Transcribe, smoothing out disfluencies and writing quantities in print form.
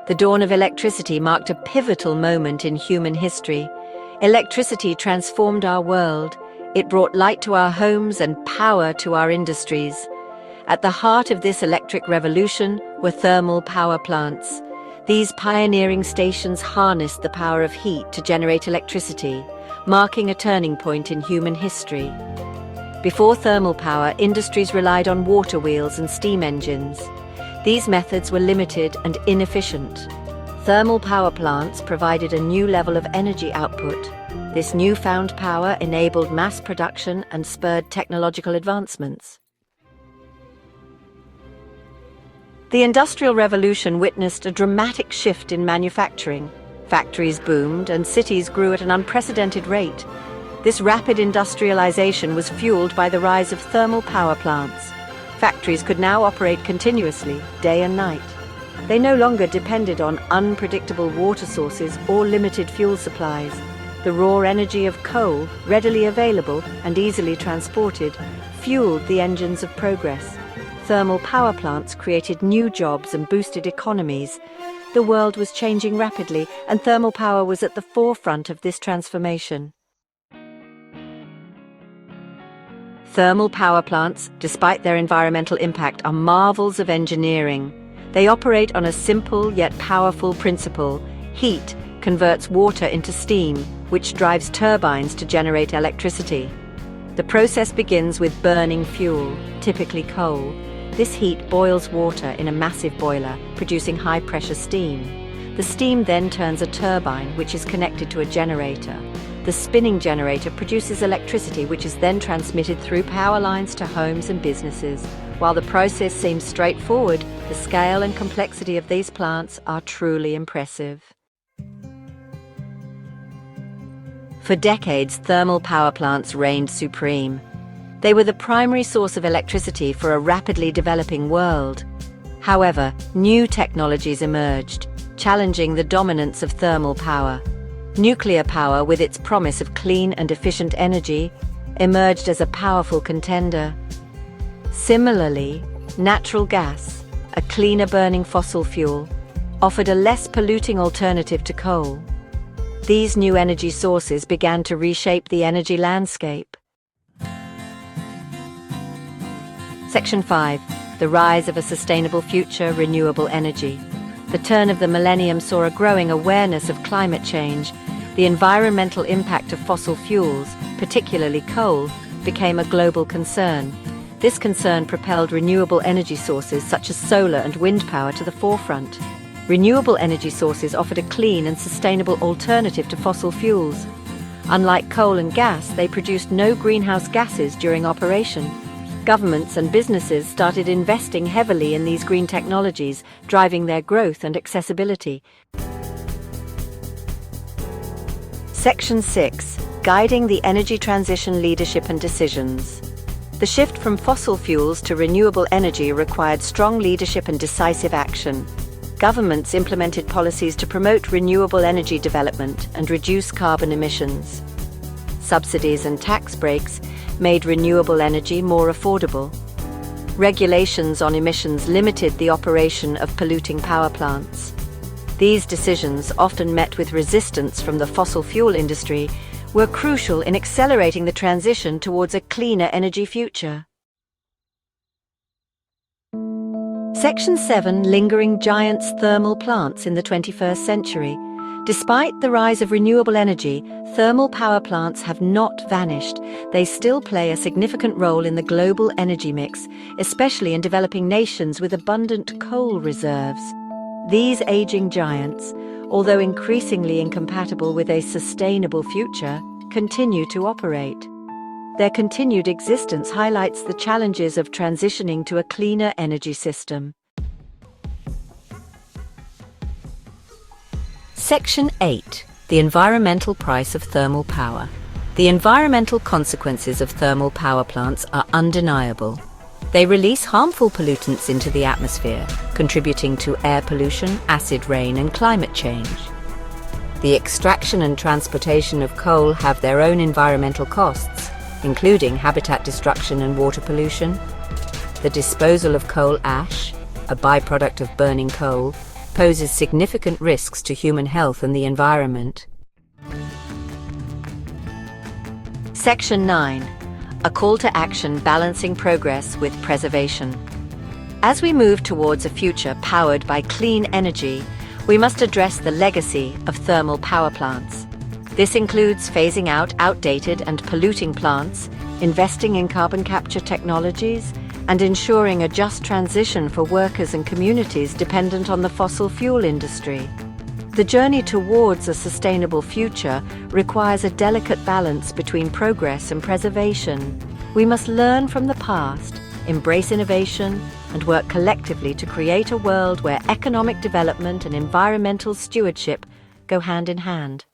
The dawn of electricity marked a pivotal moment in human history. Electricity transformed our world. It brought light to our homes and power to our industries. At the heart of this electric revolution were thermal power plants. These pioneering stations harnessed the power of heat to generate electricity, marking a turning point in human history. Before thermal power, industries relied on water wheels and steam engines. These methods were limited and inefficient. Thermal power plants provided a new level of energy output. This newfound power enabled mass production and spurred technological advancements. The Industrial Revolution witnessed a dramatic shift in manufacturing. Factories boomed and cities grew at an unprecedented rate. This rapid industrialization was fueled by the rise of thermal power plants. Factories could now operate continuously, day and night. They no longer depended on unpredictable water sources or limited fuel supplies. The raw energy of coal, readily available and easily transported, fueled the engines of progress. Thermal power plants created new jobs and boosted economies. The world was changing rapidly, and thermal power was at the forefront of this transformation. Thermal power plants, despite their environmental impact, are marvels of engineering. They operate on a simple yet powerful principle. Heat converts water into steam, which drives turbines to generate electricity. The process begins with burning fuel, typically coal. This heat boils water in a massive boiler, producing high-pressure steam. The steam then turns a turbine, which is connected to a generator. The spinning generator produces electricity, which is then transmitted through power lines to homes and businesses. While the process seems straightforward, the scale and complexity of these plants are truly impressive. For decades, thermal power plants reigned supreme. They were the primary source of electricity for a rapidly developing world. However, new technologies emerged, challenging the dominance of thermal power. Nuclear power, with its promise of clean and efficient energy, emerged as a powerful contender. Similarly, natural gas, a cleaner-burning fossil fuel, offered a less polluting alternative to coal. These new energy sources began to reshape the energy landscape. Section 5. The rise of a sustainable future, renewable energy. The turn of the millennium saw a growing awareness of climate change. The environmental impact of fossil fuels, particularly coal, became a global concern. This concern propelled renewable energy sources such as solar and wind power to the forefront. Renewable energy sources offered a clean and sustainable alternative to fossil fuels. Unlike coal and gas, they produced no greenhouse gases during operation. Governments and businesses started investing heavily in these green technologies, driving their growth and accessibility. Section 6. Guiding the energy transition leadership and decisions. The shift from fossil fuels to renewable energy required strong leadership and decisive action. Governments implemented policies to promote renewable energy development and reduce carbon emissions. Subsidies and tax breaks made renewable energy more affordable. Regulations on emissions limited the operation of polluting power plants. These decisions, often met with resistance from the fossil fuel industry, were crucial in accelerating the transition towards a cleaner energy future. Section 7. Lingering giants thermal plants in the 21st century. Despite the rise of renewable energy, thermal power plants have not vanished. They still play a significant role in the global energy mix, especially in developing nations with abundant coal reserves. These aging giants, although increasingly incompatible with a sustainable future, continue to operate. Their continued existence highlights the challenges of transitioning to a cleaner energy system. Section 8. The environmental price of thermal power. The environmental consequences of thermal power plants are undeniable. They release harmful pollutants into the atmosphere, contributing to air pollution, acid rain, and climate change. The extraction and transportation of coal have their own environmental costs, including habitat destruction and water pollution. The disposal of coal ash, a byproduct of burning coal, poses significant risks to human health and the environment. Section 9. A call to action balancing progress with preservation. As we move towards a future powered by clean energy, we must address the legacy of thermal power plants. This includes phasing out outdated and polluting plants, investing in carbon capture technologies, and ensuring a just transition for workers and communities dependent on the fossil fuel industry. The journey towards a sustainable future requires a delicate balance between progress and preservation. We must learn from the past, embrace innovation, and work collectively to create a world where economic development and environmental stewardship go hand in hand.